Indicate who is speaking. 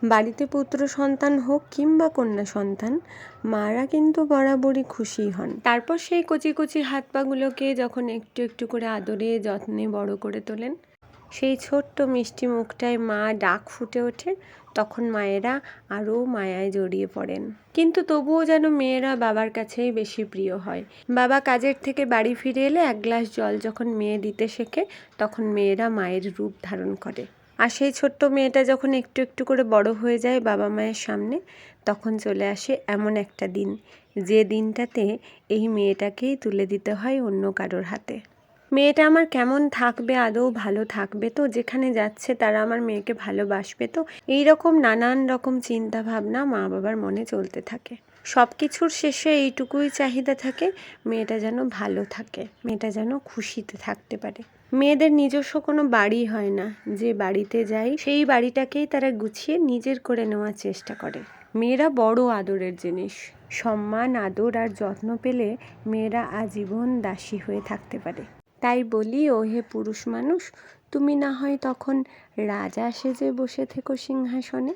Speaker 1: বাড়িতে পুত্র সন্তান হোক কিংবা কন্যা সন্তান, মারা কিন্তু বরাবরই খুশি হন। তারপর সেই কচি কচি হাত পাগুলোকে যখন একটু একটু করে আদরে যত্নে বড় করে তোলেন, সেই ছোট্ট মিষ্টি মুখটায় মা ডাক ফুটে ওঠে, তখন মায়েরা আরও মায়ায় জড়িয়ে পড়েন। কিন্তু তবুও যেন মেয়েরা বাবার কাছেই বেশি প্রিয় হয়। বাবা কাজের থেকে বাড়ি ফিরে এলে এক গ্লাস জল যখন মেয়ে দিতে শেখে, তখন মেয়েরা মায়ের রূপ ধারণ করে। আর সেই ছোট্ট মেয়েটা যখন একটু একটু করে বড় হয়ে যায় বাবা মায়ের সামনে, তখন চলে আসে এমন একটা দিন, যে দিনটাতে এই মেয়েটাকেই তুলে দিতে হয় অন্য কারোর হাতে। মেয়েটা আমার কেমন থাকবে, আদৌ ভালো থাকবে তো, যেখানে যাচ্ছে তারা আমার মেয়েকে ভালোবাসবে তো, এই রকম নানান রকম চিন্তা ভাবনা মা বাবার মনে চলতে থাকে। সব কিছুর শেষে এইটুকুই চাহিদা থাকে, মেয়েটা যেন ভালো থাকে, মেয়েটা যেন খুশিতে থাকতে পারে। মেয়েদের নিজস্ব কোনো বাড়ি হয় না, যে বাড়িতে যায় সেই বাড়িটাকেই তারা গুছিয়ে নিজের করে নেওয়ার চেষ্টা করে। মেয়েরা বড় আদরের জিনিস। সম্মান, আদর আর যত্ন পেলে মেয়েরা আজীবন দাসী হয়ে থাকতে পারে। তাই বলি, ও হে পুরুষ মানুষ, তুমি না হয় তখন রাজা সেজে বসে থেকো সিংহাসনে।